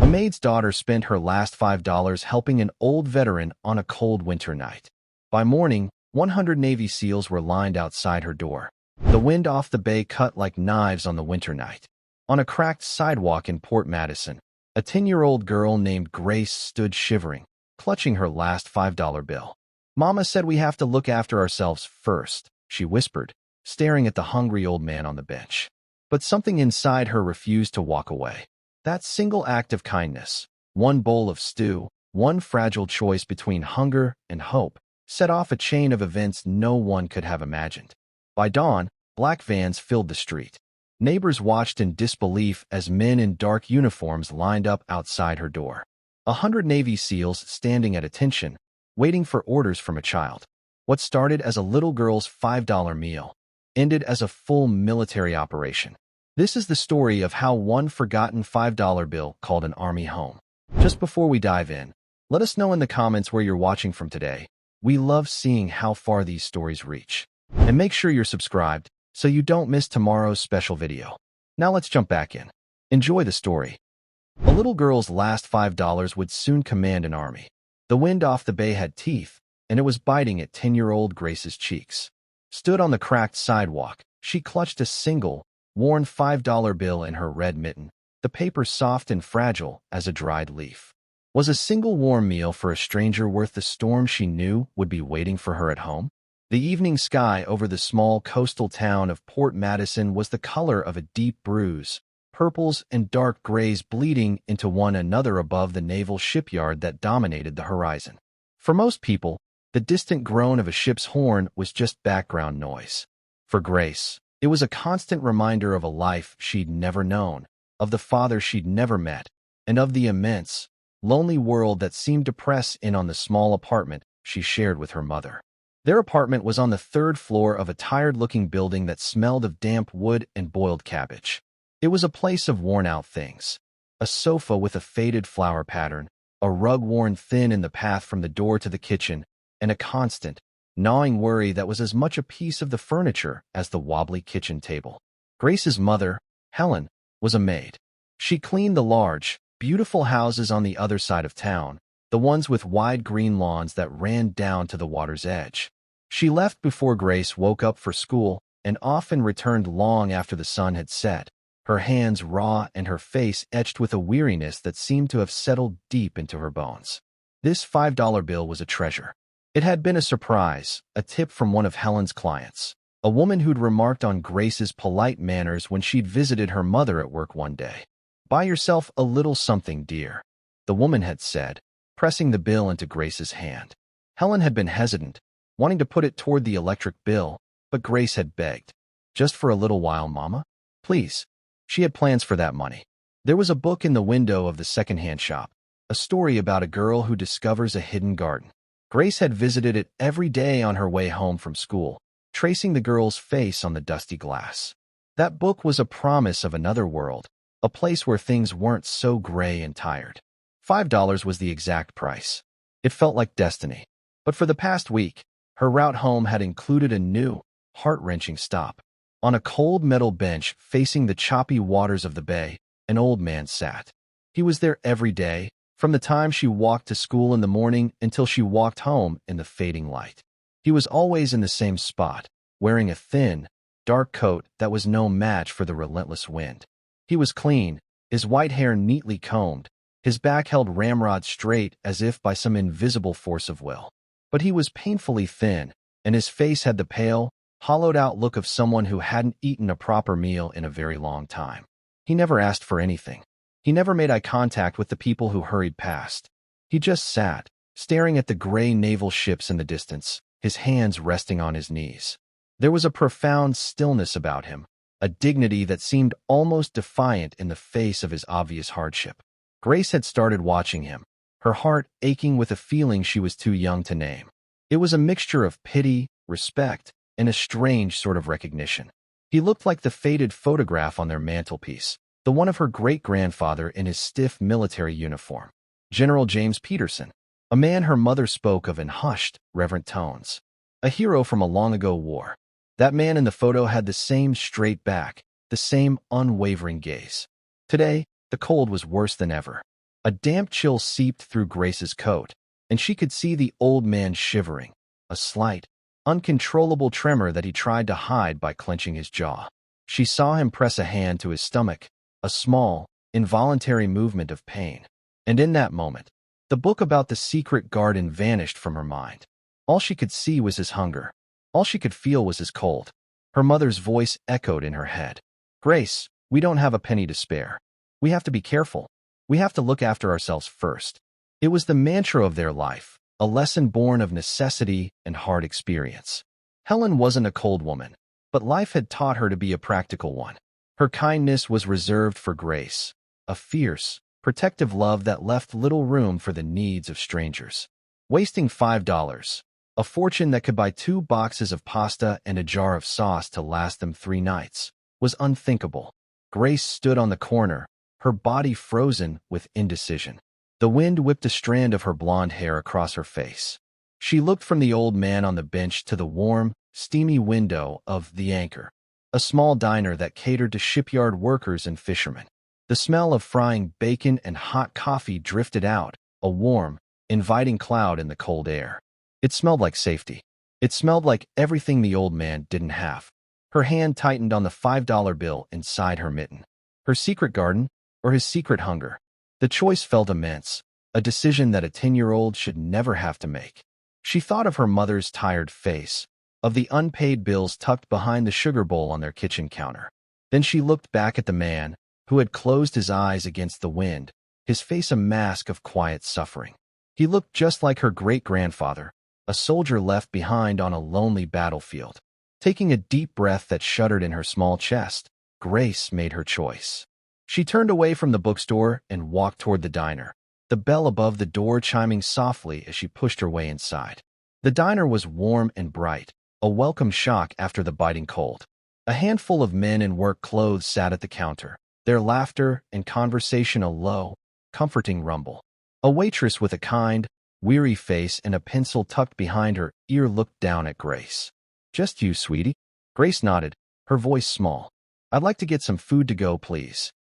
maid's daughter spent her last $5 helping an old veteran on a cold winter night. By morning, 100 Navy SEALs were lined outside her door. The wind off the bay cut like knives on the winter night. On a cracked sidewalk in Port Madison, a 10-year-old girl named Grace stood shivering, clutching her last $5 bill. "Mama said we have to look after ourselves first," she whispered, staring at the hungry old man on the bench. But something inside her refused to walk away. That single act of kindness, one bowl of stew, one fragile choice between hunger and hope, set off a chain of events no one could have imagined. By dawn, black vans filled the street. Neighbors watched in disbelief as men in dark uniforms lined up outside her door. 100 Navy SEALs standing at attention, waiting for orders from a child. What started as a little girl's $5 meal ended as a full military operation. This is the story of how one forgotten $5 bill called an army home. Just before we dive in, let us know in the comments where you're watching from today. We love seeing how far these stories reach. And make sure you're subscribed so you don't miss tomorrow's special video. Now let's jump back in. Enjoy the story. A little girl's last $5 would soon command an army. The wind off the bay had teeth, and it was biting at 10-year-old Grace's cheeks. Stood on the cracked sidewalk, she clutched a single, worn $5 bill in her red mitten, the paper soft and fragile as a dried leaf. Was a single warm meal for a stranger worth the storm she knew would be waiting for her at home? The evening sky over the small coastal town of Port Madison was the color of a deep bruise, purples and dark grays bleeding into one another above the naval shipyard that dominated the horizon. For most people, the distant groan of a ship's horn was just background noise. For Grace, it was a constant reminder of a life she'd never known, of the father she'd never met, and of the immense, lonely world that seemed to press in on the small apartment she shared with her mother. Their apartment was on the third floor of a tired-looking building that smelled of damp wood and boiled cabbage. It was a place of worn-out things. A sofa with a faded flower pattern, a rug worn thin in the path from the door to the kitchen, and a constant, gnawing worry that was as much a piece of the furniture as the wobbly kitchen table. Grace's mother, Helen, was a maid. She cleaned the large, beautiful houses on the other side of town, the ones with wide green lawns that ran down to the water's edge. She left before Grace woke up for school and often returned long after the sun had set, her hands raw and her face etched with a weariness that seemed to have settled deep into her bones. This $5 bill was a treasure. It had been a surprise, a tip from one of Helen's clients, a woman who'd remarked on Grace's polite manners when she'd visited her mother at work one day. "Buy yourself a little something, dear," the woman had said, pressing the bill into Grace's hand. Helen had been hesitant, wanting to put it toward the electric bill, but Grace had begged. "Just for a little while, Mama? Please." She had plans for that money. There was a book in the window of the secondhand shop, a story about a girl who discovers a hidden garden. Grace had visited it every day on her way home from school, tracing the girl's face on the dusty glass. That book was a promise of another world, a place where things weren't so gray and tired. $5 was the exact price. It felt like destiny. But for the past week, her route home had included a new, heart-wrenching stop. On a cold metal bench facing the choppy waters of the bay, an old man sat. He was there every day, from the time she walked to school in the morning until she walked home in the fading light. He was always in the same spot, wearing a thin, dark coat that was no match for the relentless wind. He was clean, his white hair neatly combed, his back held ramrod straight as if by some invisible force of will. But he was painfully thin, and his face had the pale, hollowed-out look of someone who hadn't eaten a proper meal in a very long time. He never asked for anything. He never made eye contact with the people who hurried past. He just sat, staring at the gray naval ships in the distance, his hands resting on his knees. There was a profound stillness about him, a dignity that seemed almost defiant in the face of his obvious hardship. Grace had started watching him, her heart aching with a feeling she was too young to name. It was a mixture of pity, respect, and a strange sort of recognition. He looked like the faded photograph on their mantelpiece, the one of her great-grandfather in his stiff military uniform. General James Peterson, a man her mother spoke of in hushed, reverent tones. A hero from a long-ago war. That man in the photo had the same straight back, the same unwavering gaze. Today, the cold was worse than ever. A damp chill seeped through Grace's coat, and she could see the old man shivering, a slight, uncontrollable tremor that he tried to hide by clenching his jaw. She saw him press a hand to his stomach, a small, involuntary movement of pain. And in that moment, the book about the secret garden vanished from her mind. All she could see was his hunger. All she could feel was his cold. Her mother's voice echoed in her head. "Grace, we don't have a penny to spare. We have to be careful. We have to look after ourselves first." It was the mantra of their life, a lesson born of necessity and hard experience. Helen wasn't a cold woman, but life had taught her to be a practical one. Her kindness was reserved for Grace, a fierce, protective love that left little room for the needs of strangers. Wasting $5, a fortune that could buy 2 boxes of pasta and a jar of sauce to last them 3 nights, was unthinkable. Grace stood on the corner, her body frozen with indecision. The wind whipped a strand of her blonde hair across her face. She looked from the old man on the bench to the warm, steamy window of The Anchor, a small diner that catered to shipyard workers and fishermen. The smell of frying bacon and hot coffee drifted out, a warm, inviting cloud in the cold air. It smelled like safety. It smelled like everything the old man didn't have. Her hand tightened on the $5 bill inside her mitten. Her secret garden, or his secret hunger? The choice felt immense, a decision that a 10-year-old should never have to make. She thought of her mother's tired face, of the unpaid bills tucked behind the sugar bowl on their kitchen counter. Then she looked back at the man, who had closed his eyes against the wind, his face a mask of quiet suffering. He looked just like her great-grandfather, a soldier left behind on a lonely battlefield. Taking a deep breath that shuddered in her small chest, Grace made her choice. She turned away from the bookstore and walked toward the diner, the bell above the door chiming softly as she pushed her way inside. The diner was warm and bright, a welcome shock after the biting cold. A handful of men in work clothes sat at the counter, their laughter and conversation a low, comforting rumble. A waitress with a kind, weary face and a pencil tucked behind her ear looked down at Grace. "Just you, sweetie?" Grace nodded, her voice small. "I'd like to get some food to go, please."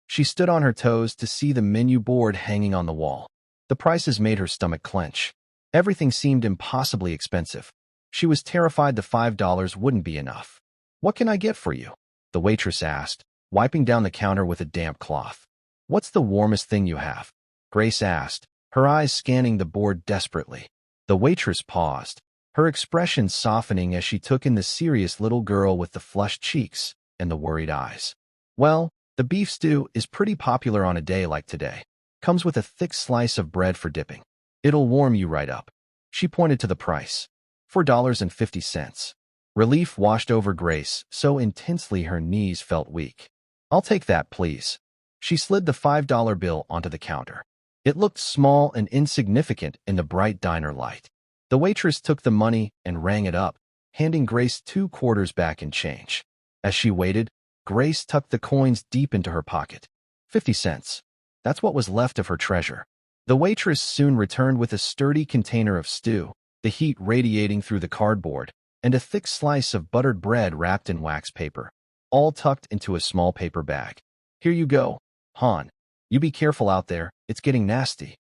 She stood on her toes to see the menu board hanging on the wall. The prices made her stomach clench. Everything seemed impossibly expensive. She was terrified the $5 wouldn't be enough. "What can I get for you?" the waitress asked, wiping down the counter with a damp cloth. "What's the warmest thing you have?" Grace asked, her eyes scanning the board desperately. The waitress paused, her expression softening as she took in the serious little girl with the flushed cheeks and the worried eyes. "Well, the beef stew is pretty popular on a day like today. Comes with a thick slice of bread for dipping. It'll warm you right up." She pointed to the price. $4.50. Relief washed over Grace so intensely her knees felt weak. "I'll take that, please." She slid the $5 bill onto the counter. It looked small and insignificant in the bright diner light. The waitress took the money and rang it up, handing Grace 2 quarters back in change. As she waited, Grace tucked the coins deep into her pocket. 50 cents. That's what was left of her treasure. The waitress soon returned with a sturdy container of stew, the heat radiating through the cardboard, and a thick slice of buttered bread wrapped in wax paper, all tucked into a small paper bag. "Here you go, hon. You be careful out there, it's getting nasty."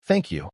"Thank you,"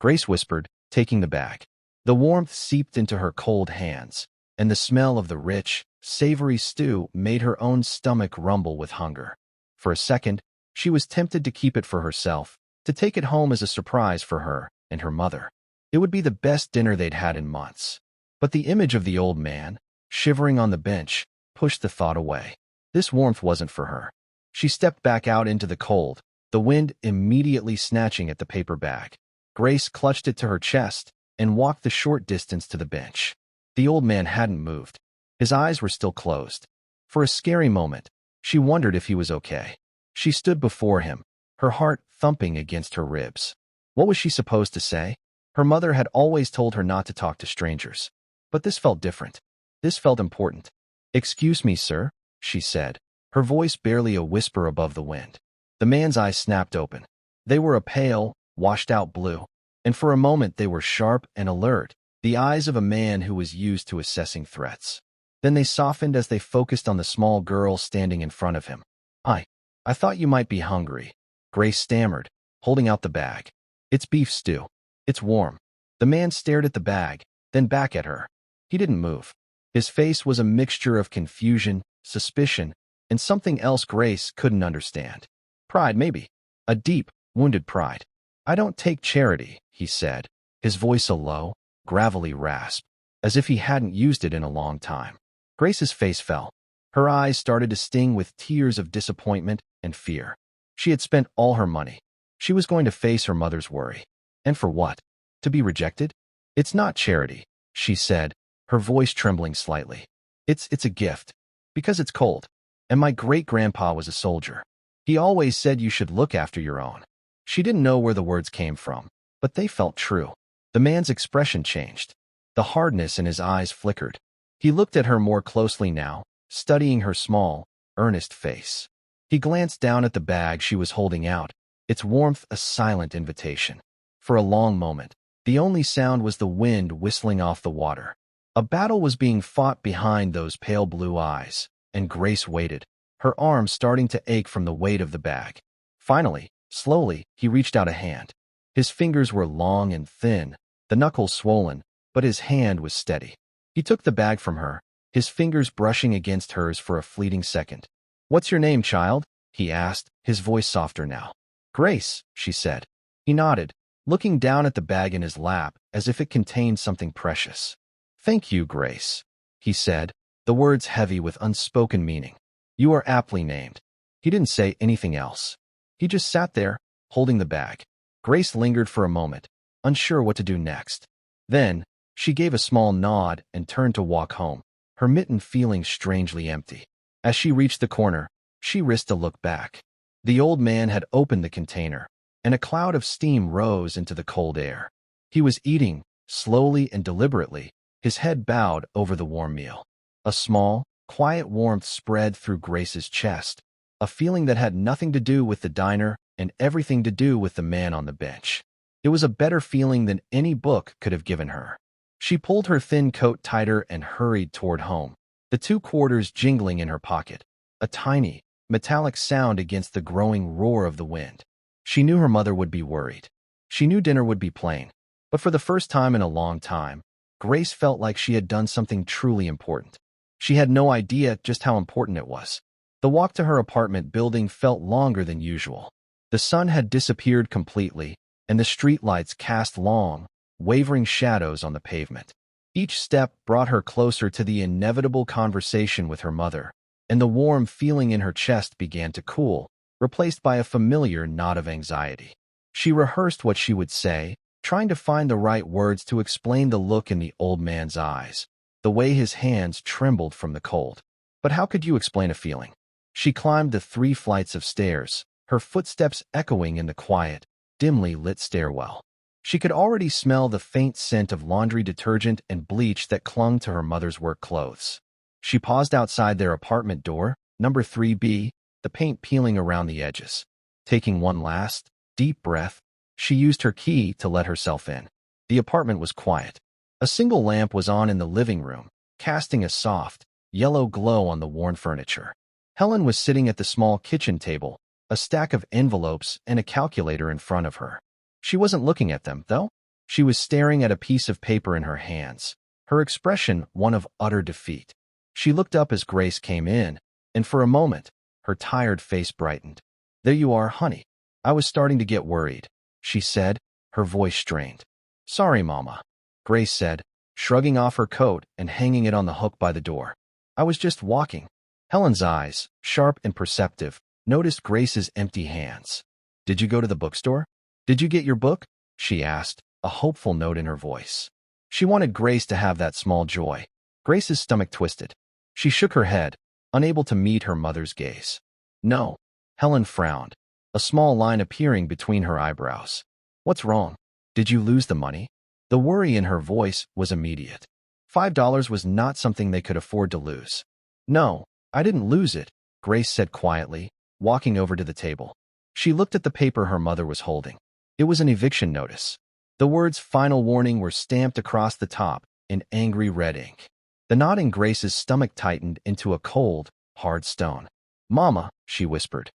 Grace whispered, taking the bag. The warmth seeped into her cold hands, and the smell of the rich, savory stew made her own stomach rumble with hunger. For a second, she was tempted to keep it for herself, to take it home as a surprise for her and her mother. It would be the best dinner they'd had in months. But the image of the old man, shivering on the bench, pushed the thought away. This warmth wasn't for her. She stepped back out into the cold, the wind immediately snatching at the paper bag. Grace clutched it to her chest and walked the short distance to the bench. The old man hadn't moved. His eyes were still closed. For a scary moment, she wondered if he was okay. She stood before him, her heart thumping against her ribs. What was she supposed to say? Her mother had always told her not to talk to strangers. But this felt different. This felt important. "Excuse me, sir," she said, her voice barely a whisper above the wind. The man's eyes snapped open. They were a pale, washed-out blue, and for a moment they were sharp and alert, the eyes of a man who was used to assessing threats. Then they softened as they focused on the small girl standing in front of him. I thought you might be hungry," Grace stammered, holding out the bag. "It's beef stew. It's warm." The man stared at the bag, then back at her. He didn't move. His face was a mixture of confusion, suspicion, and something else Grace couldn't understand. Pride, maybe. A deep, wounded pride. "I don't take charity," he said, his voice a low, gravelly rasp, as if he hadn't used it in a long time. Grace's face fell. Her eyes started to sting with tears of disappointment and fear. She had spent all her money. She was going to face her mother's worry. And for what? To be rejected? "It's not charity," she said, her voice trembling slightly. It's a gift. Because it's cold. And my great-grandpa was a soldier. He always said you should look after your own." She didn't know where the words came from, but they felt true. The man's expression changed. The hardness in his eyes flickered. He looked at her more closely now, studying her small, earnest face. He glanced down at the bag she was holding out, its warmth a silent invitation. For a long moment, the only sound was the wind whistling off the water. A battle was being fought behind those pale blue eyes, and Grace waited, her arms starting to ache from the weight of the bag. Finally, slowly, he reached out a hand. His fingers were long and thin, the knuckles swollen, but his hand was steady. He took the bag from her, his fingers brushing against hers for a fleeting second. "What's your name, child?" he asked, his voice softer now. "Grace," she said. He nodded, looking down at the bag in his lap as if it contained something precious. "Thank you, Grace," he said, the words heavy with unspoken meaning. "You are aptly named." He didn't say anything else. He just sat there, holding the bag. Grace lingered for a moment, unsure what to do next. Then, she gave a small nod and turned to walk home, her mitten feeling strangely empty. As she reached the corner, she risked a look back. The old man had opened the container, and a cloud of steam rose into the cold air. He was eating, slowly and deliberately, his head bowed over the warm meal. A small, quiet warmth spread through Grace's chest, a feeling that had nothing to do with the diner and everything to do with the man on the bench. It was a better feeling than any book could have given her. She pulled her thin coat tighter and hurried toward home, the 2 quarters jingling in her pocket, a tiny, metallic sound against the growing roar of the wind. She knew her mother would be worried. She knew dinner would be plain. But for the first time in a long time, Grace felt like she had done something truly important. She had no idea just how important it was. The walk to her apartment building felt longer than usual. The sun had disappeared completely, and the streetlights cast long, wavering shadows on the pavement. Each step brought her closer to the inevitable conversation with her mother, and the warm feeling in her chest began to cool, replaced by a familiar knot of anxiety. She rehearsed what she would say, trying to find the right words to explain the look in the old man's eyes, the way his hands trembled from the cold. But how could you explain a feeling? She climbed the 3 flights of stairs, her footsteps echoing in the quiet, dimly lit stairwell. She could already smell the faint scent of laundry detergent and bleach that clung to her mother's work clothes. She paused outside their apartment door, number 3B, the paint peeling around the edges. Taking one last, deep breath, she used her key to let herself in. The apartment was quiet. A single lamp was on in the living room, casting a soft, yellow glow on the worn furniture. Helen was sitting at the small kitchen table, a stack of envelopes and a calculator in front of her. She wasn't looking at them, though. She was staring at a piece of paper in her hands, her expression one of utter defeat. She looked up as Grace came in, and for a moment, her tired face brightened. "There you are, honey. I was starting to get worried," she said, her voice strained. "Sorry, Mama," Grace said, shrugging off her coat and hanging it on the hook by the door. "I was just walking." Helen's eyes, sharp and perceptive, noticed Grace's empty hands. "Did you go to the bookstore? Did you get your book?" she asked, a hopeful note in her voice. She wanted Grace to have that small joy. Grace's stomach twisted. She shook her head, unable to meet her mother's gaze. "No." Helen frowned, a small line appearing between her eyebrows. "What's wrong? Did you lose the money?" The worry in her voice was immediate. $5 was not something they could afford to lose. "No, I didn't lose it," Grace said quietly, walking over to the table. She looked at the paper her mother was holding. It was an eviction notice. The words "Final Warning" were stamped across the top in angry red ink. The knot in Grace's stomach tightened into a cold, hard stone. "Mama," she whispered.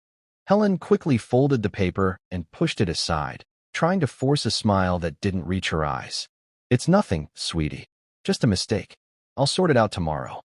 Helen quickly folded the paper and pushed it aside, trying to force a smile that didn't reach her eyes. It's nothing, sweetie. Just a mistake. I'll sort it out tomorrow.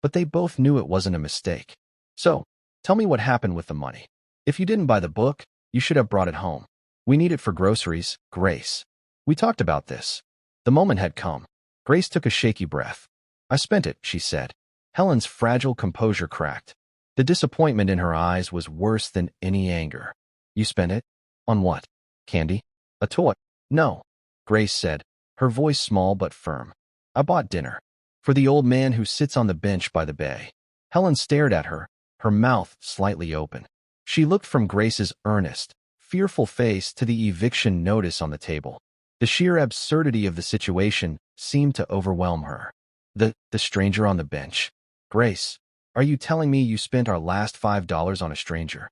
But they both knew it wasn't a mistake. So, tell me what happened with the money. If you didn't buy the book, you should have brought it home. We need it for groceries, Grace. We talked about this. The moment had come. Grace took a shaky breath. I spent it, she said. Helen's fragile composure cracked. The disappointment in her eyes was worse than any anger. You spent it? On what? Candy? A toy? No, Grace said, her voice small but firm. I bought dinner. For the old man who sits on the bench by the bay. Helen stared at her, her mouth slightly open. She looked from Grace's earnest, fearful face to the eviction notice on the table. The sheer absurdity of the situation seemed to overwhelm her. The stranger on the bench. Grace, are you telling me you spent our last $5 on a stranger?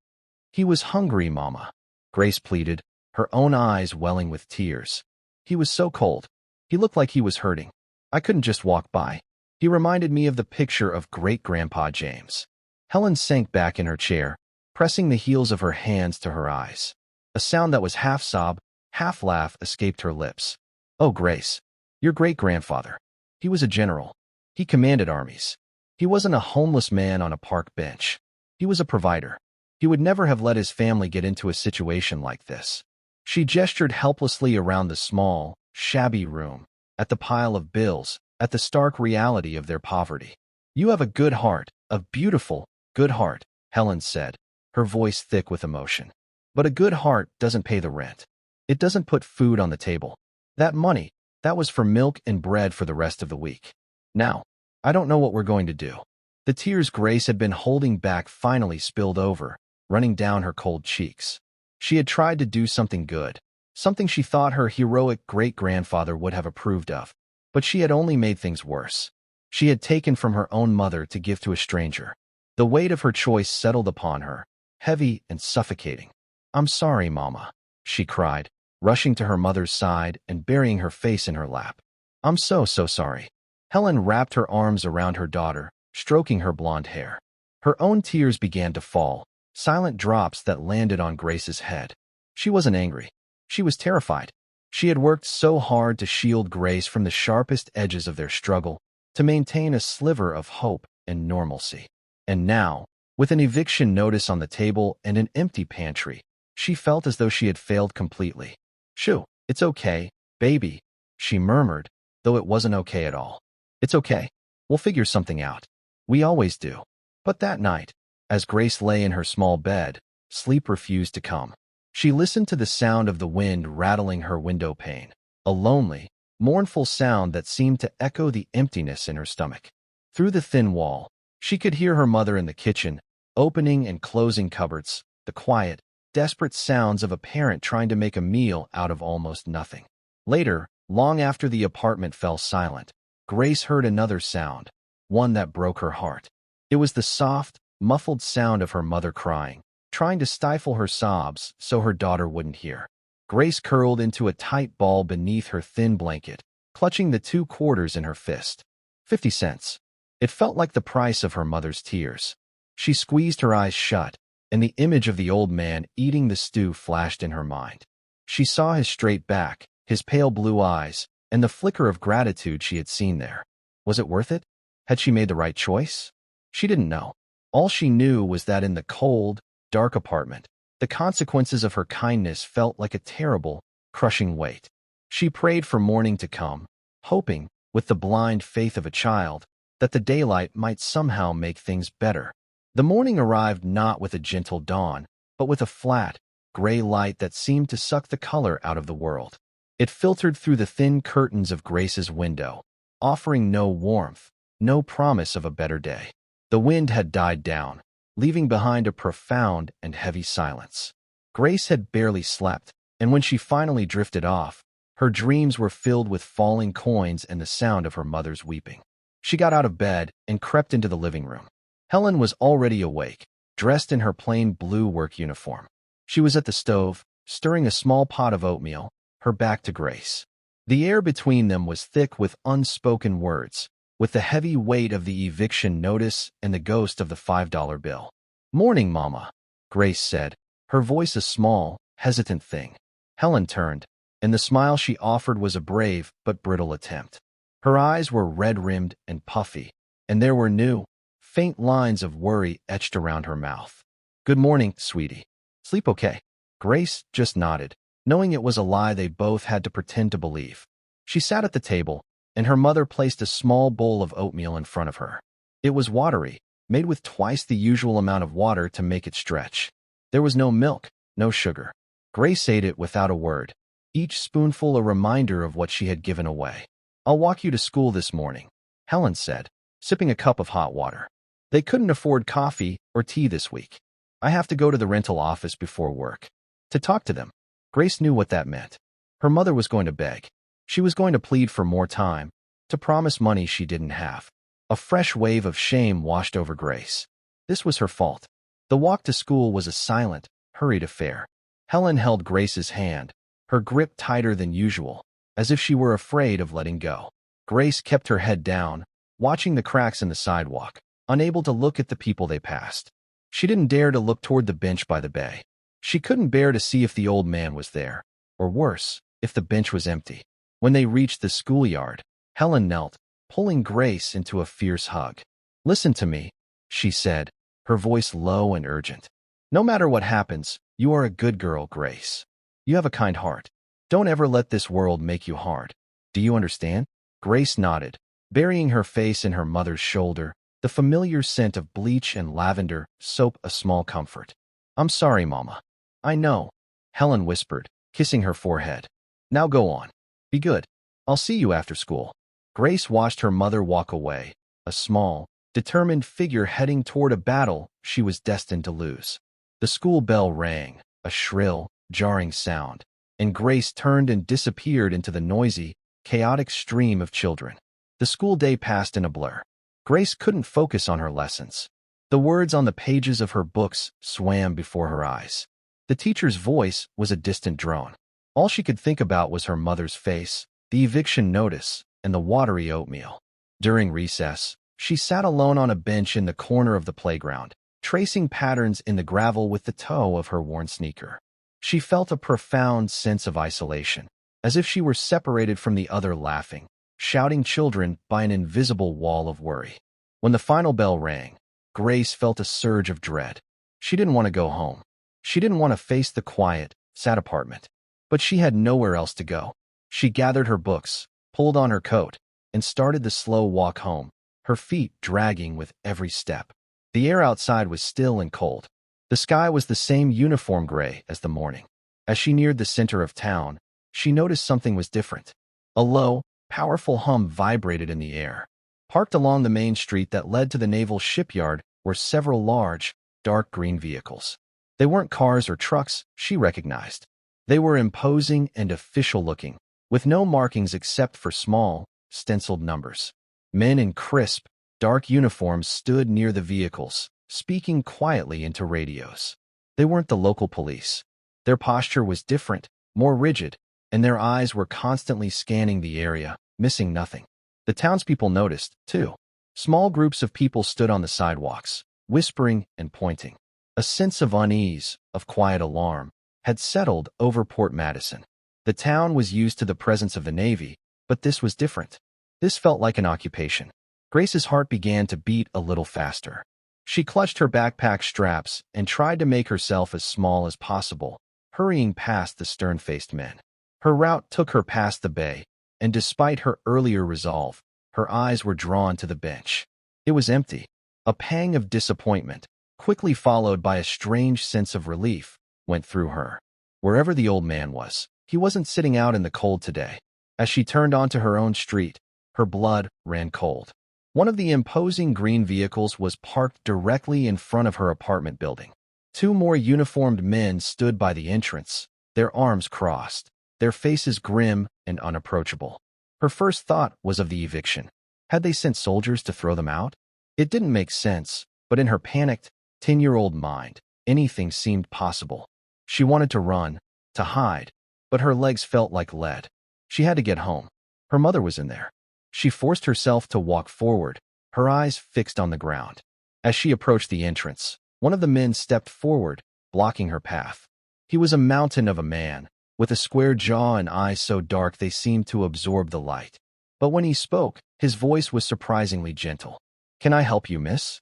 He was hungry, Mama, Grace pleaded, her own eyes welling with tears. He was so cold. He looked like he was hurting. I couldn't just walk by. He reminded me of the picture of great-grandpa James. Helen sank back in her chair, pressing the heels of her hands to her eyes. A sound that was half sob, half laugh escaped her lips. Oh, Grace, your great-grandfather. He was a general. He commanded armies. He wasn't a homeless man on a park bench. He was a provider. He would never have let his family get into a situation like this. She gestured helplessly around the small, shabby room, at the pile of bills, at the stark reality of their poverty. You have a good heart, a beautiful, good heart, Helen said, her voice thick with emotion. But a good heart doesn't pay the rent. It doesn't put food on the table. That money, that was for milk and bread for the rest of the week. Now, I don't know what we're going to do. The tears Grace had been holding back finally spilled over, running down her cold cheeks. She had tried to do something good, something she thought her heroic great-grandfather would have approved of, but she had only made things worse. She had taken from her own mother to give to a stranger. The weight of her choice settled upon her, heavy and suffocating. I'm sorry, Mama, she cried, rushing to her mother's side and burying her face in her lap. I'm so sorry. Helen wrapped her arms around her daughter, stroking her blonde hair. Her own tears began to fall, silent drops that landed on Grace's head. She wasn't angry. She was terrified. She had worked so hard to shield Grace from the sharpest edges of their struggle, to maintain a sliver of hope and normalcy. And now, with an eviction notice on the table and an empty pantry, she felt as though she had failed completely. Shoo, it's okay, baby, she murmured, though it wasn't okay at all. It's okay. We'll figure something out. We always do. But that night, as Grace lay in her small bed, sleep refused to come. She listened to the sound of the wind rattling her window pane, a lonely, mournful sound that seemed to echo the emptiness in her stomach. Through the thin wall, she could hear her mother in the kitchen, opening and closing cupboards, the quiet, desperate sounds of a parent trying to make a meal out of almost nothing. Later, long after the apartment fell silent, Grace heard another sound, one that broke her heart. It was the soft, muffled sound of her mother crying, trying to stifle her sobs so her daughter wouldn't hear. Grace curled into a tight ball beneath her thin blanket, clutching the 2 quarters in her fist. 50 cents. It felt like the price of her mother's tears. She squeezed her eyes shut, and the image of the old man eating the stew flashed in her mind. She saw his straight back, his pale blue eyes, and the flicker of gratitude she had seen there. Was it worth it? Had she made the right choice? She didn't know. All she knew was that in the cold, dark apartment, the consequences of her kindness felt like a terrible, crushing weight. She prayed for morning to come, hoping, with the blind faith of a child, that the daylight might somehow make things better. The morning arrived not with a gentle dawn, but with a flat, gray light that seemed to suck the color out of the world. It filtered through the thin curtains of Grace's window, offering no warmth, no promise of a better day. The wind had died down, leaving behind a profound and heavy silence. Grace had barely slept, and when she finally drifted off, her dreams were filled with falling coins and the sound of her mother's weeping. She got out of bed and crept into the living room. Helen was already awake, dressed in her plain blue work uniform. She was at the stove, stirring a small pot of oatmeal, her back to Grace. The air between them was thick with unspoken words, with the heavy weight of the eviction notice and the ghost of the $5 bill. Morning, Mama, Grace said, her voice a small, hesitant thing. Helen turned, and the smile she offered was a brave but brittle attempt. Her eyes were red-rimmed and puffy, and there were new, faint lines of worry etched around her mouth. "Good morning, sweetie. Sleep okay?" Grace just nodded, knowing it was a lie they both had to pretend to believe. She sat at the table, and her mother placed a small bowl of oatmeal in front of her. It was watery, made with twice the usual amount of water to make it stretch. There was no milk, no sugar. Grace ate it without a word, each spoonful a reminder of what she had given away. "I'll walk you to school this morning," Helen said, sipping a cup of hot water. They couldn't afford coffee or tea this week. "I have to go to the rental office before work to talk to them." Grace knew what that meant. Her mother was going to beg. She was going to plead for more time, to promise money she didn't have. A fresh wave of shame washed over Grace. This was her fault. The walk to school was a silent, hurried affair. Helen held Grace's hand, her grip tighter than usual, as if she were afraid of letting go. Grace kept her head down, watching the cracks in the sidewalk, unable to look at the people they passed. She didn't dare to look toward the bench by the bay. She couldn't bear to see if the old man was there, or worse, if the bench was empty. When they reached the schoolyard, Helen knelt, pulling Grace into a fierce hug. "Listen to me," she said, her voice low and urgent. "No matter what happens, you are a good girl, Grace. You have a kind heart. Don't ever let this world make you hard. Do you understand?" Grace nodded, burying her face in her mother's shoulder, the familiar scent of bleach and lavender soap a small comfort. "I'm sorry, Mama." "I know," Helen whispered, kissing her forehead. "Now go on. Be good. I'll see you after school." Grace watched her mother walk away, a small, determined figure heading toward a battle she was destined to lose. The school bell rang, a shrill, jarring sound, and Grace turned and disappeared into the noisy, chaotic stream of children. The school day passed in a blur. Grace couldn't focus on her lessons. The words on the pages of her books swam before her eyes. The teacher's voice was a distant drone. All she could think about was her mother's face, the eviction notice, and the watery oatmeal. During recess, she sat alone on a bench in the corner of the playground, tracing patterns in the gravel with the toe of her worn sneaker. She felt a profound sense of isolation, as if she were separated from the other laughing, shouting children by an invisible wall of worry. When the final bell rang, Grace felt a surge of dread. She didn't want to go home. She didn't want to face the quiet, sad apartment. But she had nowhere else to go. She gathered her books, pulled on her coat, and started the slow walk home, her feet dragging with every step. The air outside was still and cold. The sky was the same uniform gray as the morning. As she neared the center of town, she noticed something was different. A low, powerful hum vibrated in the air. Parked along the main street that led to the naval shipyard were several large, dark green vehicles. They weren't cars or trucks, she recognized. They were imposing and official-looking, with no markings except for small, stenciled numbers. Men in crisp, dark uniforms stood near the vehicles, speaking quietly into radios. They weren't the local police. Their posture was different, more rigid, and their eyes were constantly scanning the area, missing nothing. The townspeople noticed, too. Small groups of people stood on the sidewalks, whispering and pointing. A sense of unease, of quiet alarm, had settled over Port Madison. The town was used to the presence of the Navy, but this was different. This felt like an occupation. Grace's heart began to beat a little faster. She clutched her backpack straps and tried to make herself as small as possible, hurrying past the stern-faced men. Her route took her past the bay, and despite her earlier resolve, her eyes were drawn to the bench. It was empty. A pang of disappointment, quickly followed by a strange sense of relief, went through her. Wherever the old man was, he wasn't sitting out in the cold today. As she turned onto her own street, her blood ran cold. One of the imposing green vehicles was parked directly in front of her apartment building. Two more uniformed men stood by the entrance, their arms crossed, their faces grim and unapproachable. Her first thought was of the eviction. Had they sent soldiers to throw them out? It didn't make sense, but in her panicked, 10-year-old mind, anything seemed possible. She wanted to run, to hide, but her legs felt like lead. She had to get home. Her mother was in there. She forced herself to walk forward, her eyes fixed on the ground. As she approached the entrance, one of the men stepped forward, blocking her path. He was a mountain of a man, with a square jaw and eyes so dark they seemed to absorb the light. But when he spoke, his voice was surprisingly gentle. "Can I help you, miss?"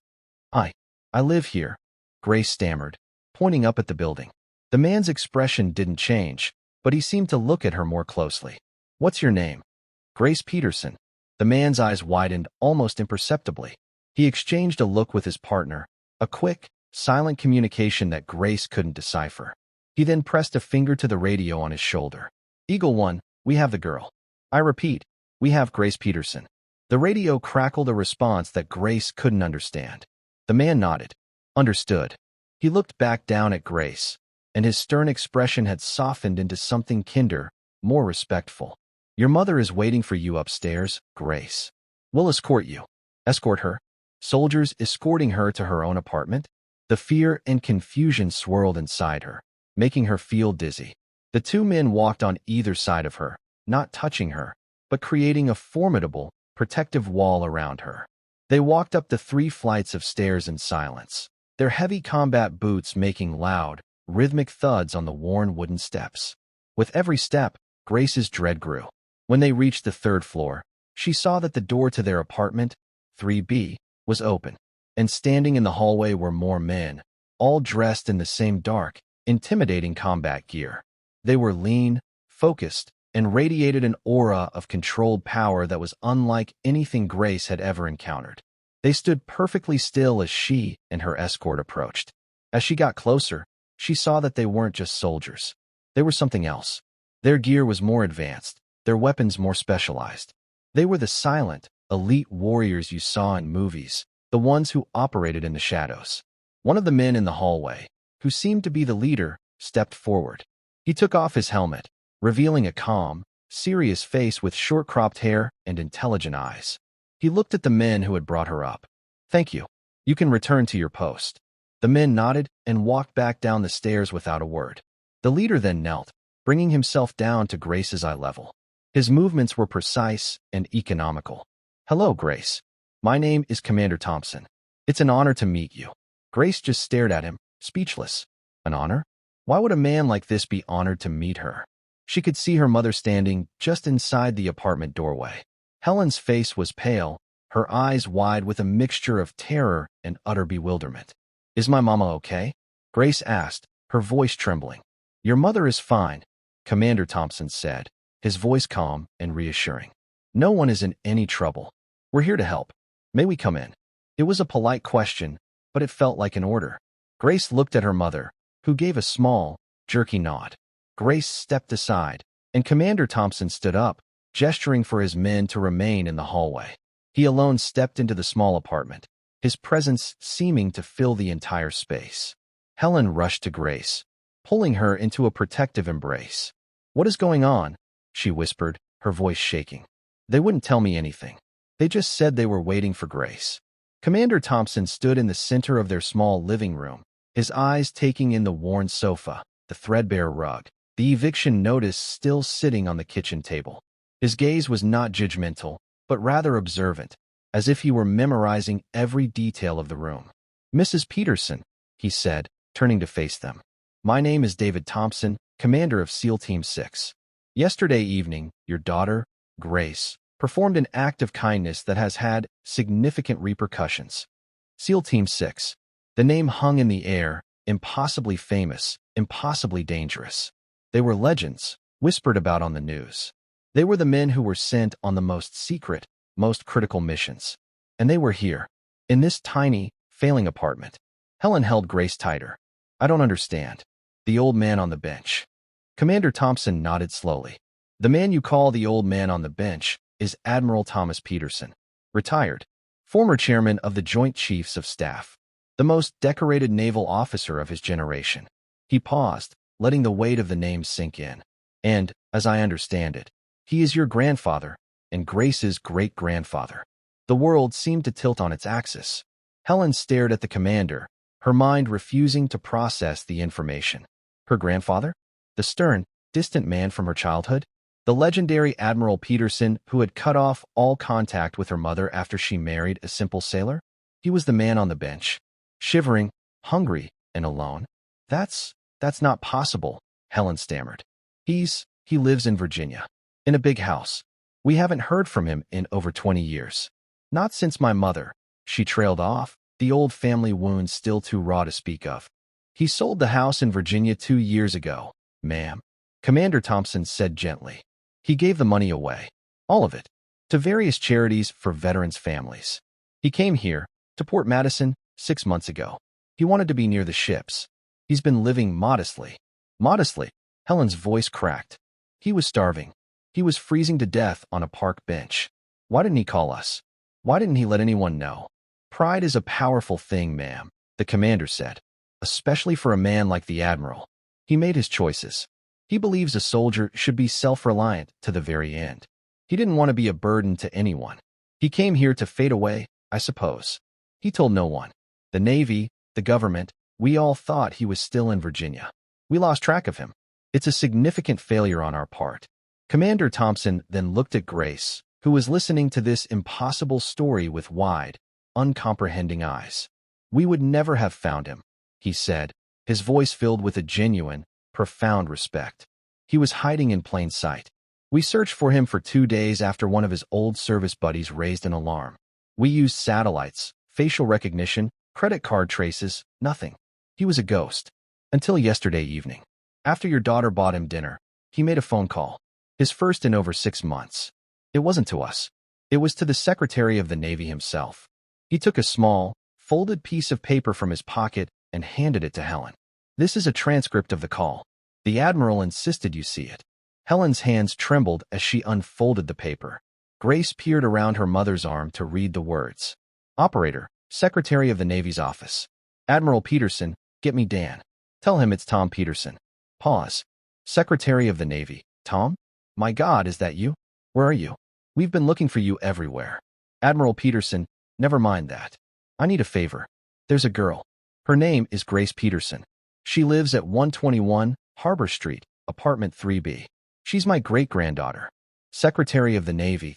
I I live here," Grace stammered, pointing up at the building. The man's expression didn't change, but he seemed to look at her more closely. "What's your name?" "Grace Peterson." The man's eyes widened almost imperceptibly. He exchanged a look with his partner, a quick, silent communication that Grace couldn't decipher. He then pressed a finger to the radio on his shoulder. "Eagle 1, we have the girl. I repeat, we have Grace Peterson." The radio crackled a response that Grace couldn't understand. The man nodded. Understood. He looked back down at Grace, and his stern expression had softened into something kinder, more respectful. "Your mother is waiting for you upstairs, Grace. We'll escort you." Escort her? Soldiers escorting her to her own apartment? The fear and confusion swirled inside her, making her feel dizzy. The two men walked on either side of her, not touching her, but creating a formidable, protective wall around her. They walked up the 3 flights of stairs in silence, their heavy combat boots making loud, rhythmic thuds on the worn wooden steps. With every step, Grace's dread grew. When they reached the 3rd floor, she saw that the door to their apartment, 3B, was open, and standing in the hallway were more men, all dressed in the same dark, intimidating combat gear. They were lean, focused, and radiated an aura of controlled power that was unlike anything Grace had ever encountered. They stood perfectly still as she and her escort approached. As she got closer, she saw that they weren't just soldiers. They were something else. Their gear was more advanced, their weapons more specialized. They were the silent, elite warriors you saw in movies, the ones who operated in the shadows. One of the men in the hallway, who seemed to be the leader, stepped forward. He took off his helmet, revealing a calm, serious face with short-cropped hair and intelligent eyes. He looked at the men who had brought her up. "Thank you. You can return to your post." The men nodded and walked back down the stairs without a word. The leader then knelt, bringing himself down to Grace's eye level. His movements were precise and economical. "Hello, Grace. My name is Commander Thompson. It's an honor to meet you." Grace just stared at him, speechless. An honor? Why would a man like this be honored to meet her? She could see her mother standing just inside the apartment doorway. Helen's face was pale, her eyes wide with a mixture of terror and utter bewilderment. "Is my mama okay?" Grace asked, her voice trembling. "Your mother is fine," Commander Thompson said, his voice calm and reassuring. "No one is in any trouble. We're here to help. May we come in?" It was a polite question, but it felt like an order. Grace looked at her mother, who gave a small, jerky nod. Grace stepped aside, and Commander Thompson stood up, gesturing for his men to remain in the hallway. He alone stepped into the small apartment, his presence seeming to fill the entire space. Helen rushed to Grace, pulling her into a protective embrace. "What is going on?" she whispered, her voice shaking. "They wouldn't tell me anything. They just said they were waiting for Grace." Commander Thompson stood in the center of their small living room, his eyes taking in the worn sofa, the threadbare rug, the eviction notice still sitting on the kitchen table. His gaze was not judgmental, but rather observant, as if he were memorizing every detail of the room. "Mrs. Peterson," he said, turning to face them. "My name is David Thompson, commander of SEAL Team 6. Yesterday evening, your daughter, Grace, performed an act of kindness that has had significant repercussions. SEAL Team 6. The name hung in the air, impossibly famous, impossibly dangerous. They were legends, whispered about on the news. They were the men who were sent on the most secret, most critical missions. And they were here, in this tiny, failing apartment. Helen held Grace tighter. "I don't understand." The old man on the bench. Commander Thompson nodded slowly. "The man you call the old man on the bench is Admiral Thomas Peterson, retired, former chairman of the Joint Chiefs of Staff, the most decorated naval officer of his generation." He paused, letting the weight of the name sink in. "And, as I understand it, he is your grandfather and Grace's great-grandfather." The world seemed to tilt on its axis. Helen stared at the commander, her mind refusing to process the information. Her grandfather? The stern, distant man from her childhood? The legendary Admiral Peterson who had cut off all contact with her mother after she married a simple sailor? He was the man on the bench, shivering, hungry, and alone. That's not possible, Helen stammered. He lives in Virginia, in a big house. We haven't heard from him in over 20 years. Not since my mother. She trailed off, the old family wound still too raw to speak of. He sold the house in Virginia 2 years ago, ma'am, Commander Thompson said gently. He gave the money away, all of it, to various charities for veterans' families. He came here, to Port Madison, 6 months ago. He wanted to be near the ships. He's been living modestly. Modestly, Helen's voice cracked. He was starving. He was freezing to death on a park bench. Why didn't he call us? Why didn't he let anyone know? Pride is a powerful thing, ma'am, the commander said, especially for a man like the Admiral. He made his choices. He believes a soldier should be self-reliant to the very end. He didn't want to be a burden to anyone. He came here to fade away, I suppose. He told no one. The Navy, the government, we all thought he was still in Virginia. We lost track of him. It's a significant failure on our part. Commander Thompson then looked at Grace, who was listening to this impossible story with wide, uncomprehending eyes. We would never have found him, he said, his voice filled with a genuine, profound respect. He was hiding in plain sight. We searched for him for 2 days after one of his old service buddies raised an alarm. We used satellites, facial recognition, credit card traces, nothing. He was a ghost. Until yesterday evening. After your daughter bought him dinner, he made a phone call. His first in over 6 months. It wasn't to us. It was to the Secretary of the Navy himself. He took a small, folded piece of paper from his pocket and handed it to Helen. This is a transcript of the call. The Admiral insisted you see it. Helen's hands trembled as she unfolded the paper. Grace peered around her mother's arm to read the words. Operator, Secretary of the Navy's office. Admiral Peterson, get me Dan. Tell him it's Tom Peterson. Pause. Secretary of the Navy. Tom? My God, is that you? Where are you? We've been looking for you everywhere. Admiral Peterson, never mind that. I need a favor. There's a girl. Her name is Grace Peterson. She lives at 121 Harbor Street, apartment 3B. She's my great-granddaughter. Secretary of the Navy.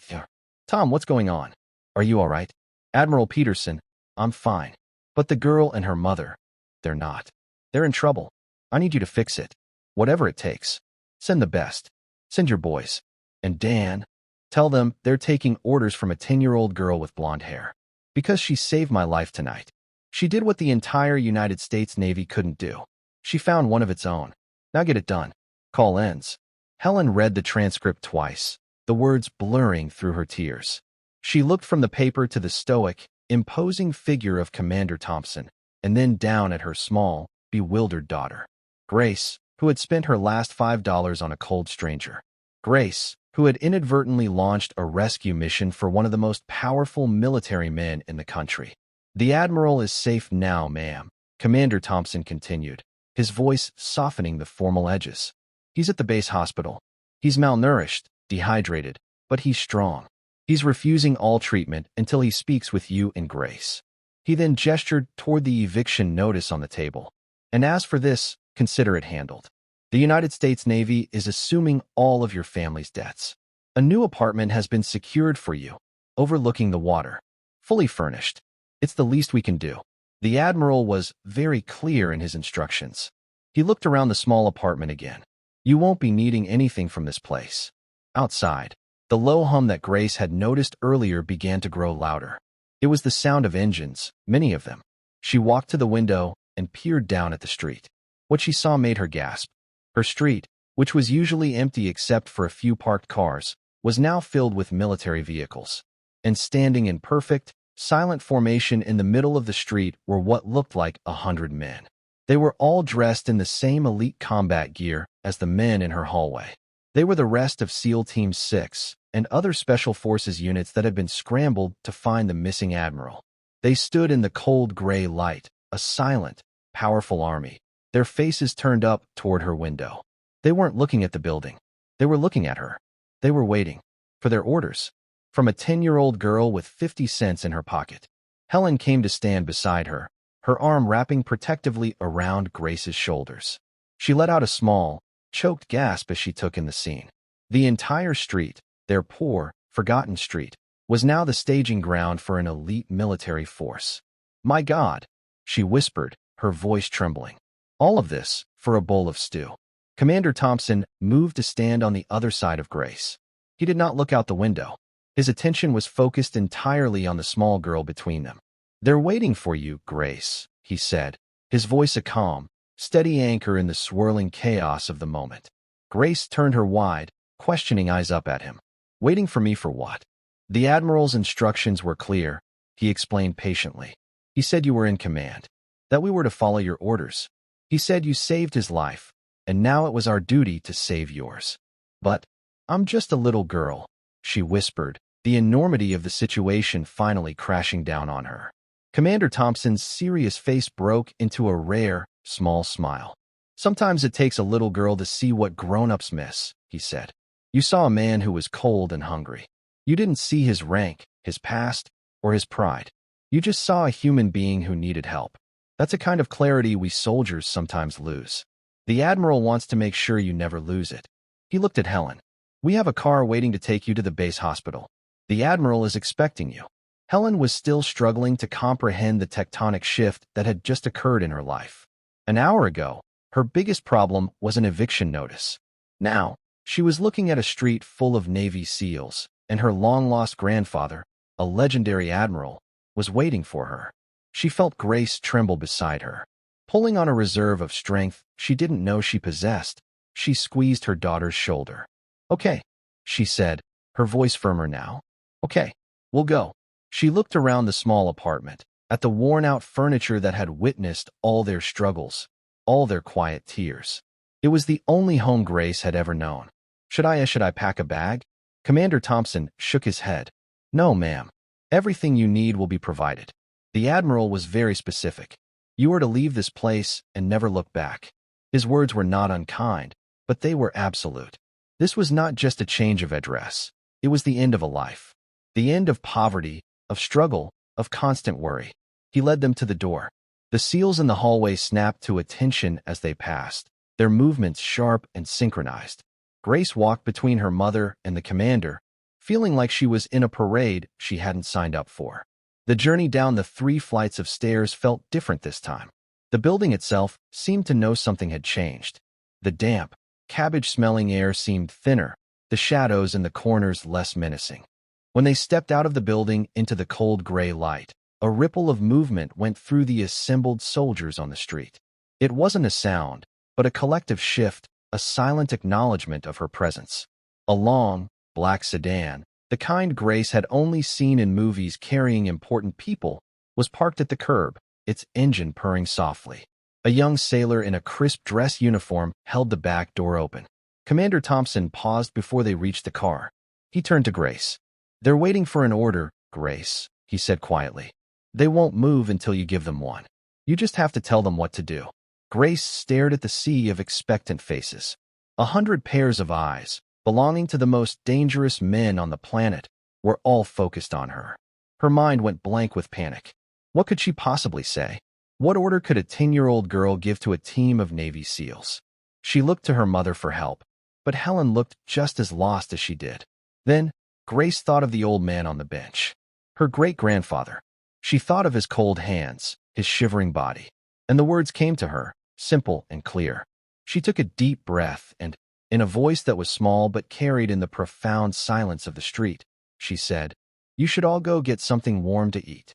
Tom, what's going on? Are you all right? Admiral Peterson, I'm fine. But the girl and her mother, they're not. They're in trouble. I need you to fix it. Whatever it takes. Send the best. Send your boys. And Dan, tell them they're taking orders from a 10-year-old girl with blonde hair. Because she saved my life tonight. She did what the entire United States Navy couldn't do. She found one of its own. Now get it done. Call ends. Helen read the transcript twice, the words blurring through her tears. She looked from the paper to the stoic, imposing figure of Commander Thompson, and then down at her small, bewildered daughter. Grace, who had spent her last $5 on a cold stranger. Grace, who had inadvertently launched a rescue mission for one of the most powerful military men in the country. The Admiral is safe now, ma'am, Commander Thompson continued, his voice softening the formal edges. He's at the base hospital. He's malnourished, dehydrated, but he's strong. He's refusing all treatment until he speaks with you and Grace. He then gestured toward the eviction notice on the table. And as for this, consider it handled. The United States Navy is assuming all of your family's debts. A new apartment has been secured for you, overlooking the water, fully furnished. It's the least we can do. The Admiral was very clear in his instructions. He looked around the small apartment again. You won't be needing anything from this place. Outside, the low hum that Grace had noticed earlier began to grow louder. It was the sound of engines, many of them. She walked to the window and peered down at the street. What she saw made her gasp. Her street, which was usually empty except for a few parked cars, was now filled with military vehicles. And standing in perfect, silent formation in the middle of the street were what looked like 100 men. They were all dressed in the same elite combat gear as the men in her hallway. They were the rest of SEAL Team 6 and other Special Forces units that had been scrambled to find the missing Admiral. They stood in the cold gray light, a silent, powerful army, their faces turned up toward her window. They weren't looking at the building. They were looking at her. They were waiting for their orders. From a 10-year-old girl with 50 cents in her pocket. Helen came to stand beside her, her arm wrapping protectively around Grace's shoulders. She let out a small, choked gasp as she took in the scene. The entire street, their poor, forgotten street, was now the staging ground for an elite military force. My God, she whispered, her voice trembling. All of this for a bowl of stew. Commander Thompson moved to stand on the other side of Grace. He did not look out the window. His attention was focused entirely on the small girl between them. "They're waiting for you, Grace," he said, his voice a calm, steady anchor in the swirling chaos of the moment. Grace turned her wide, questioning eyes up at him. "Waiting for me for what?" "The Admiral's instructions were clear," he explained patiently. "He said you were in command, that we were to follow your orders. He said you saved his life, and now it was our duty to save yours." "But I'm just a little girl," she whispered, the enormity of the situation finally crashing down on her. Commander Thompson's serious face broke into a rare, small smile. "Sometimes it takes a little girl to see what grown-ups miss," he said. "You saw a man who was cold and hungry. You didn't see his rank, his past, or his pride. You just saw a human being who needed help. That's a kind of clarity we soldiers sometimes lose. The Admiral wants to make sure you never lose it." He looked at Helen. "We have a car waiting to take you to the base hospital. The Admiral is expecting you." Helen was still struggling to comprehend the tectonic shift that had just occurred in her life. An hour ago, her biggest problem was an eviction notice. Now, she was looking at a street full of Navy SEALs, and her long-lost grandfather, a legendary admiral, was waiting for her. She felt Grace tremble beside her. Pulling on a reserve of strength she didn't know she possessed, she squeezed her daughter's shoulder. "Okay," she said, her voice firmer now. "Okay, we'll go." She looked around the small apartment, at the worn-out furniture that had witnessed all their struggles, all their quiet tears. It was the only home Grace had ever known. Should I pack a bag?" Commander Thompson shook his head. "No, ma'am. Everything you need will be provided. The Admiral was very specific. You are to leave this place and never look back." His words were not unkind, but they were absolute. This was not just a change of address. It was the end of a life. The end of poverty, of struggle, of constant worry. He led them to the door. The SEALs in the hallway snapped to attention as they passed, their movements sharp and synchronized. Grace walked between her mother and the commander, feeling like she was in a parade she hadn't signed up for. The journey down the 3 flights of stairs felt different this time. The building itself seemed to know something had changed. The damp, cabbage-smelling air seemed thinner, the shadows in the corners less menacing. When they stepped out of the building into the cold gray light, a ripple of movement went through the assembled soldiers on the street. It wasn't a sound, but a collective shift, a silent acknowledgement of her presence. A long, black sedan, the kind Grace had only seen in movies carrying important people, was parked at the curb, its engine purring softly. A young sailor in a crisp dress uniform held the back door open. Commander Thompson paused before they reached the car. He turned to Grace. "They're waiting for an order, Grace," he said quietly. "They won't move until you give them one. You just have to tell them what to do." Grace stared at the sea of expectant faces. 100 pairs of eyes, belonging to the most dangerous men on the planet, were all focused on her. Her mind went blank with panic. What could she possibly say? What order could a 10-year-old girl give to a team of Navy SEALs? She looked to her mother for help, but Helen looked just as lost as she did. Then, Grace thought of the old man on the bench. Her great-grandfather. She thought of his cold hands, his shivering body. And the words came to her, simple and clear. She took a deep breath and, in a voice that was small but carried in the profound silence of the street, she said, "You should all go get something warm to eat."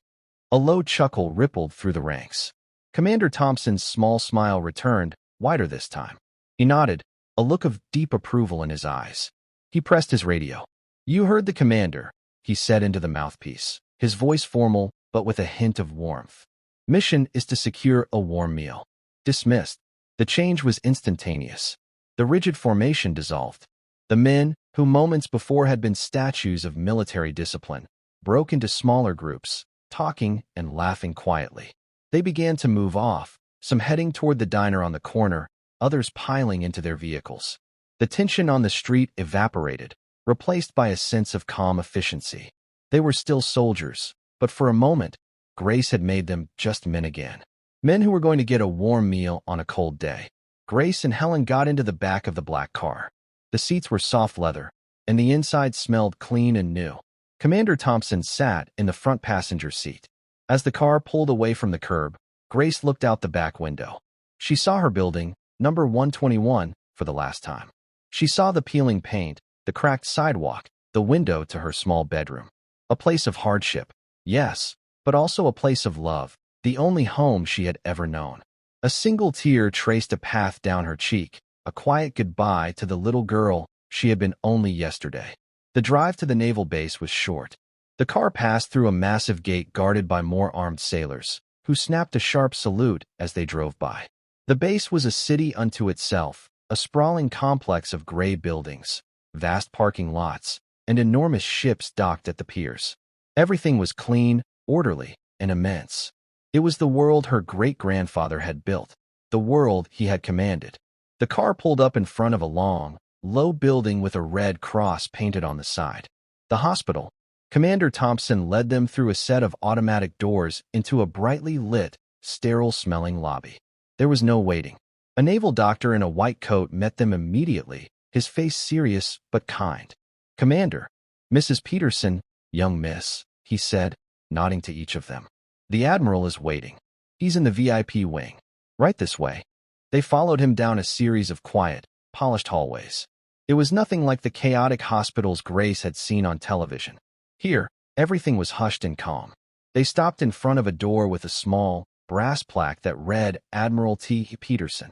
A low chuckle rippled through the ranks. Commander Thompson's small smile returned, wider this time. He nodded, a look of deep approval in his eyes. He pressed his radio. "You heard the commander," he said into the mouthpiece, his voice formal but with a hint of warmth. "Mission is to secure a warm meal." Dismissed. The change was instantaneous. The rigid formation dissolved. The men, who moments before had been statues of military discipline, broke into smaller groups, talking and laughing quietly. They began to move off, some heading toward the diner on the corner, others piling into their vehicles. The tension on the street evaporated, replaced by a sense of calm efficiency. They were still soldiers, but for a moment, Grace had made them just men again. Men who were going to get a warm meal on a cold day. Grace and Helen got into the back of the black car. The seats were soft leather, and the inside smelled clean and new. Commander Thompson sat in the front passenger seat. As the car pulled away from the curb, Grace looked out the back window. She saw her building, number 121, for the last time. She saw the peeling paint, the cracked sidewalk, the window to her small bedroom. A place of hardship, yes, but also a place of love, the only home she had ever known. A single tear traced a path down her cheek, a quiet goodbye to the little girl she had been only yesterday. The drive to the naval base was short. The car passed through a massive gate guarded by more armed sailors, who snapped a sharp salute as they drove by. The base was a city unto itself, a sprawling complex of gray buildings, vast parking lots, and enormous ships docked at the piers. Everything was clean, orderly, and immense. It was the world her great-grandfather had built, the world he had commanded. The car pulled up in front of a long, low building with a red cross painted on the side. The hospital. Commander Thompson led them through a set of automatic doors into a brightly lit, sterile-smelling lobby. There was no waiting. A naval doctor in a white coat met them immediately, his face serious but kind. "Commander, Mrs. Peterson, young miss," he said, nodding to each of them. "The Admiral is waiting. He's in the VIP wing. Right this way." They followed him down a series of quiet, polished hallways. It was nothing like the chaotic hospitals Grace had seen on television. Here, everything was hushed and calm. They stopped in front of a door with a small, brass plaque that read Admiral T. Peterson.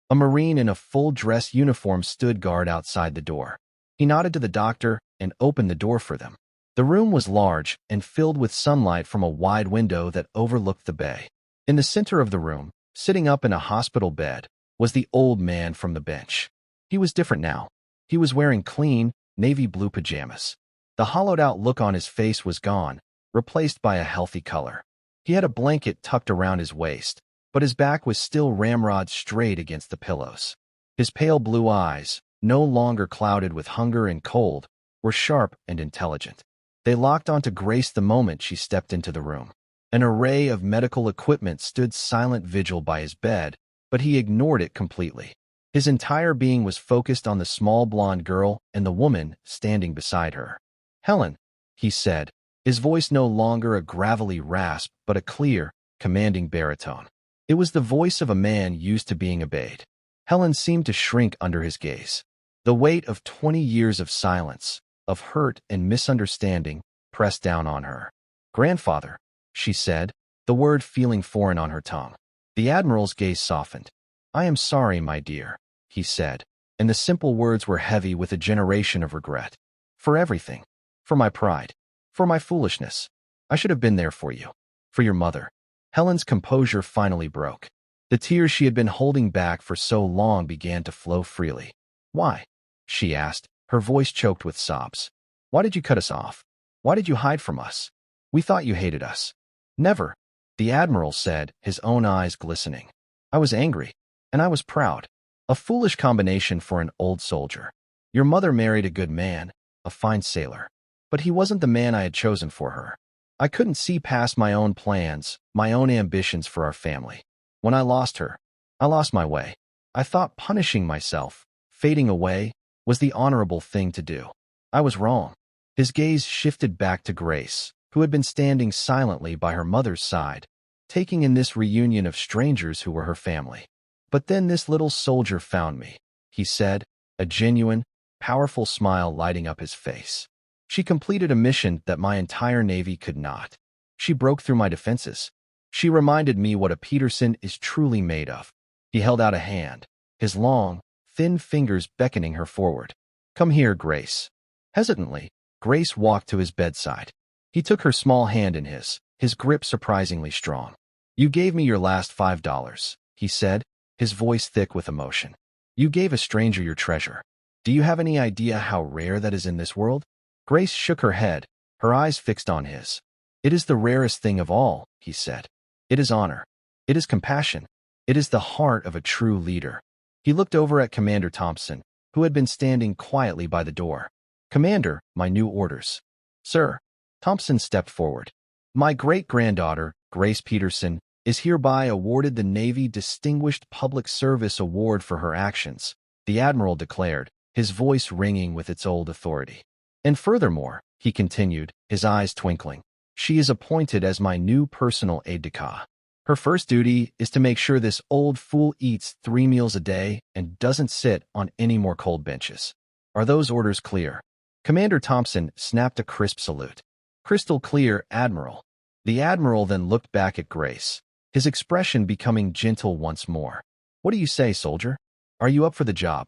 A Marine in a full-dress uniform stood guard outside the door. He nodded to the doctor and opened the door for them. The room was large and filled with sunlight from a wide window that overlooked the bay. In the center of the room, sitting up in a hospital bed, was the old man from the bench. He was different now. He was wearing clean, navy blue pajamas. The hollowed-out look on his face was gone, replaced by a healthy color. He had a blanket tucked around his waist, but his back was still ramrod straight against the pillows. His pale blue eyes, no longer clouded with hunger and cold, were sharp and intelligent. They locked onto Grace the moment she stepped into the room. An array of medical equipment stood silent vigil by his bed, but he ignored it completely. His entire being was focused on the small blonde girl and the woman standing beside her. "Helen," he said, his voice no longer a gravelly rasp but a clear, commanding baritone. It was the voice of a man used to being obeyed. Helen seemed to shrink under his gaze. The weight of 20 years of silence, of hurt and misunderstanding, pressed down on her. "Grandfather," she said, the word feeling foreign on her tongue. The Admiral's gaze softened. "I am sorry, my dear," he said, and the simple words were heavy with a generation of regret. "For everything. For my pride. For my foolishness. I should have been there for you. For your mother." Helen's composure finally broke. The tears she had been holding back for so long began to flow freely. "Why?" she asked, her voice choked with sobs. "Why did you cut us off? Why did you hide from us? We thought you hated us." "Never," the Admiral said, his own eyes glistening. "I was angry, and I was proud. A foolish combination for an old soldier. Your mother married a good man, a fine sailor. But he wasn't the man I had chosen for her. I couldn't see past my own plans, my own ambitions for our family. When I lost her, I lost my way. I thought punishing myself, fading away, was the honorable thing to do. I was wrong." His gaze shifted back to Grace, who had been standing silently by her mother's side, taking in this reunion of strangers who were her family. "But then this little soldier found me," he said, a genuine, powerful smile lighting up his face. "She completed a mission that my entire Navy could not. She broke through my defenses. She reminded me what a Peterson is truly made of." He held out a hand, his long, thin fingers beckoning her forward. "Come here, Grace." Hesitantly, Grace walked to his bedside. He took her small hand in his grip surprisingly strong. "You gave me your last $5, he said, his voice thick with emotion. "You gave a stranger your treasure. Do you have any idea how rare that is in this world?" Grace shook her head, her eyes fixed on his. "It is the rarest thing of all," he said. "It is honor. It is compassion. It is the heart of a true leader." He looked over at Commander Thompson, who had been standing quietly by the door. "Commander, my new orders." "Sir." Thompson stepped forward. "My great-granddaughter, Grace Peterson, is hereby awarded the Navy Distinguished Public Service Award for her actions," the Admiral declared, his voice ringing with its old authority. "And furthermore," he continued, his eyes twinkling, "she is appointed as my new personal aide-de-camp." Her first duty is to make sure this old fool eats 3 meals a day and doesn't sit on any more cold benches. Are those orders clear? Commander Thompson snapped a crisp salute. Crystal clear, Admiral. The Admiral then looked back at Grace, his expression becoming gentle once more. What do you say, soldier? Are you up for the job?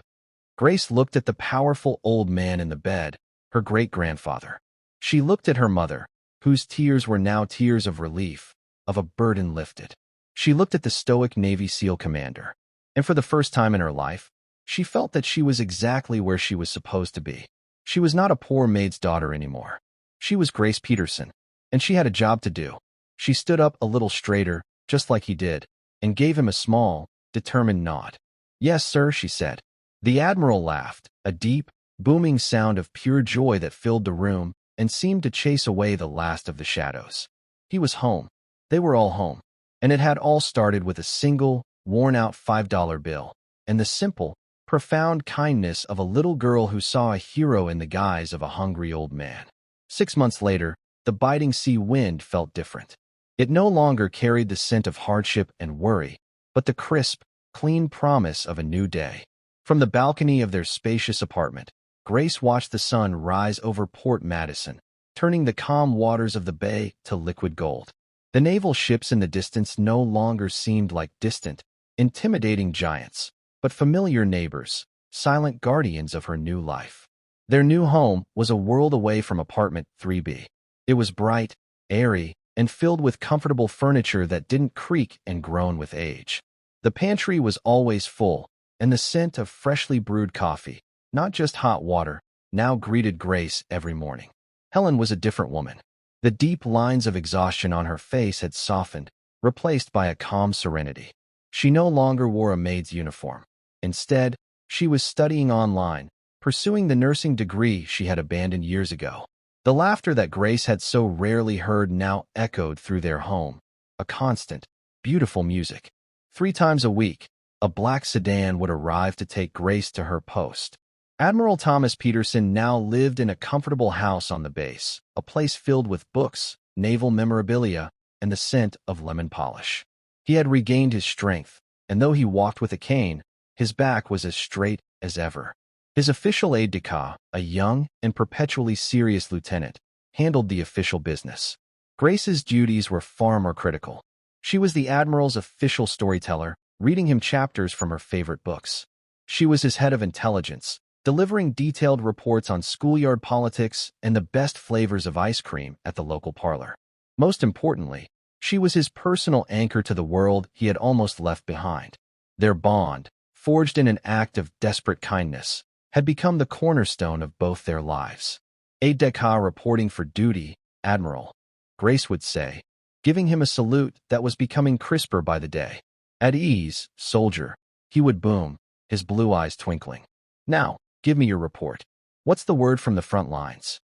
Grace looked at the powerful old man in the bed, her great-grandfather. She looked at her mother, whose tears were now tears of relief, of a burden lifted. She looked at the stoic Navy SEAL commander, and for the first time in her life, she felt that she was exactly where she was supposed to be. She was not a poor maid's daughter anymore. She was Grace Peterson, and she had a job to do. She stood up a little straighter, just like he did, and gave him a small, determined nod. Yes, sir, she said. The Admiral laughed, a deep, booming sound of pure joy that filled the room and seemed to chase away the last of the shadows. He was home. They were all home. And it had all started with a single, worn-out $5 bill and the simple, profound kindness of a little girl who saw a hero in the guise of a hungry old man. 6 months later, the biting sea wind felt different. It no longer carried the scent of hardship and worry, but the crisp, clean promise of a new day. From the balcony of their spacious apartment, Grace watched the sun rise over Port Madison, turning the calm waters of the bay to liquid gold. The naval ships in the distance no longer seemed like distant, intimidating giants, but familiar neighbors, silent guardians of her new life. Their new home was a world away from apartment 3B. It was bright, airy, and filled with comfortable furniture that didn't creak and groan with age. The pantry was always full, and the scent of freshly brewed coffee, not just hot water, now greeted Grace every morning. Helen was a different woman. The deep lines of exhaustion on her face had softened, replaced by a calm serenity. She no longer wore a maid's uniform. Instead, she was studying online, pursuing the nursing degree she had abandoned years ago. The laughter that Grace had so rarely heard now echoed through their home, a constant, beautiful music. 3 times a week, a black sedan would arrive to take Grace to her post. Admiral Thomas Peterson now lived in a comfortable house on the base, a place filled with books, naval memorabilia, and the scent of lemon polish. He had regained his strength, and though he walked with a cane, his back was as straight as ever. His official aide-de-camp, a young and perpetually serious lieutenant, handled the official business. Grace's duties were far more critical. She was the Admiral's official storyteller, reading him chapters from her favorite books. She was his head of intelligence, delivering detailed reports on schoolyard politics and the best flavors of ice cream at the local parlor. Most importantly, she was his personal anchor to the world he had almost left behind. Their bond, forged in an act of desperate kindness, had become the cornerstone of both their lives. Aide-de-camp reporting for duty, Admiral, Grace would say, giving him a salute that was becoming crisper by the day. At ease, soldier, he would boom, his blue eyes twinkling. Now, give me your report. What's the word from the front lines?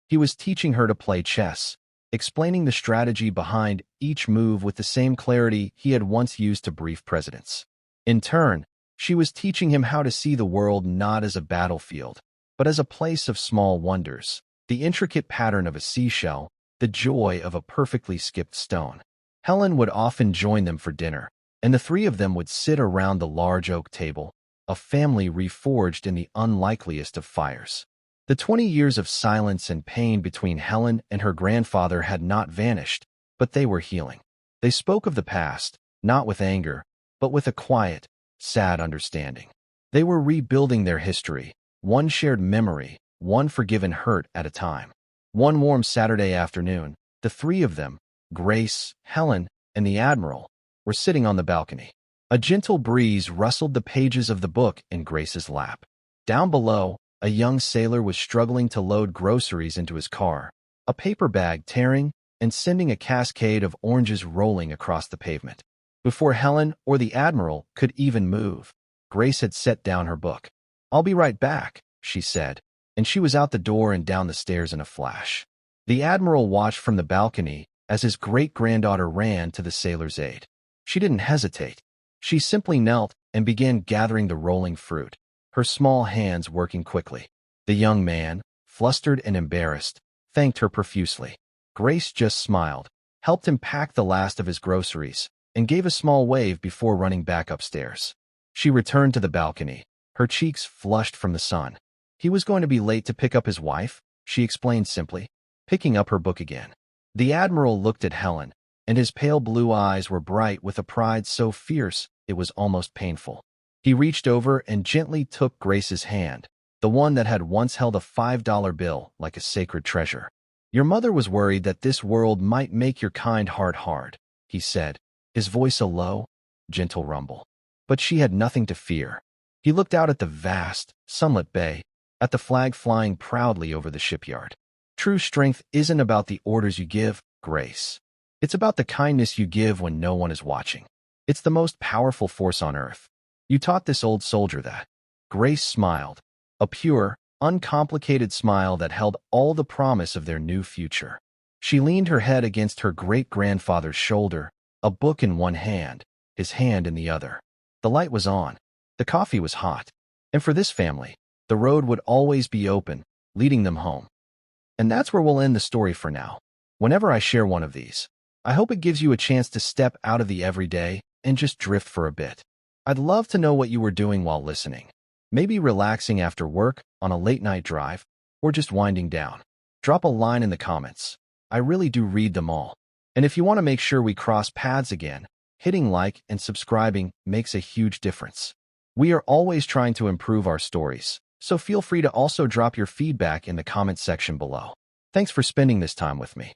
He was teaching her to play chess, explaining the strategy behind each move with the same clarity he had once used to brief presidents. In turn, she was teaching him how to see the world not as a battlefield, but as a place of small wonders, the intricate pattern of a seashell, the joy of a perfectly skipped stone. Helen would often join them for dinner, and the 3 of them would sit around the large oak table, a family reforged in the unlikeliest of fires. The 20 years of silence and pain between Helen and her grandfather had not vanished, but they were healing. They spoke of the past, not with anger, but with a quiet, sad understanding. They were rebuilding their history, one shared memory, one forgiven hurt at a time. One warm Saturday afternoon, the 3 of them, Grace, Helen, and the Admiral, were sitting on the balcony. A gentle breeze rustled the pages of the book in Grace's lap. Down below, a young sailor was struggling to load groceries into his car, a paper bag tearing and sending a cascade of oranges rolling across the pavement. Before Helen or the Admiral could even move, Grace had set down her book. "I'll be right back," she said, and she was out the door and down the stairs in a flash. The Admiral watched from the balcony as his great-granddaughter ran to the sailor's aid. She didn't hesitate. She simply knelt and began gathering the rolling fruit, her small hands working quickly. The young man, flustered and embarrassed, thanked her profusely. Grace just smiled, helped him pack the last of his groceries, and gave a small wave before running back upstairs. She returned to the balcony, her cheeks flushed from the sun. He was going to be late to pick up his wife, she explained simply, picking up her book again. The Admiral looked at Helen, and his pale blue eyes were bright with a pride so fierce it was almost painful. He reached over and gently took Grace's hand, the one that had once held a $5 bill like a sacred treasure. "Your mother was worried that this world might make your kind heart hard," he said, his voice a low, gentle rumble. But she had nothing to fear. He looked out at the vast, sunlit bay, at the flag flying proudly over the shipyard. "True strength isn't about the orders you give, Grace. It's about the kindness you give when no one is watching. It's the most powerful force on earth. You taught this old soldier that." Grace smiled, a pure, uncomplicated smile that held all the promise of their new future. She leaned her head against her great-grandfather's shoulder, a book in one hand, his hand in the other. The light was on. The coffee was hot. And for this family, the road would always be open, leading them home. And that's where we'll end the story for now. Whenever I share one of these, I hope it gives you a chance to step out of the everyday and just drift for a bit. I'd love to know what you were doing while listening. Maybe relaxing after work, on a late-night drive, or just winding down. Drop a line in the comments. I really do read them all. And if you want to make sure we cross paths again, hitting like and subscribing makes a huge difference. We are always trying to improve our stories, so feel free to also drop your feedback in the comment section below. Thanks for spending this time with me.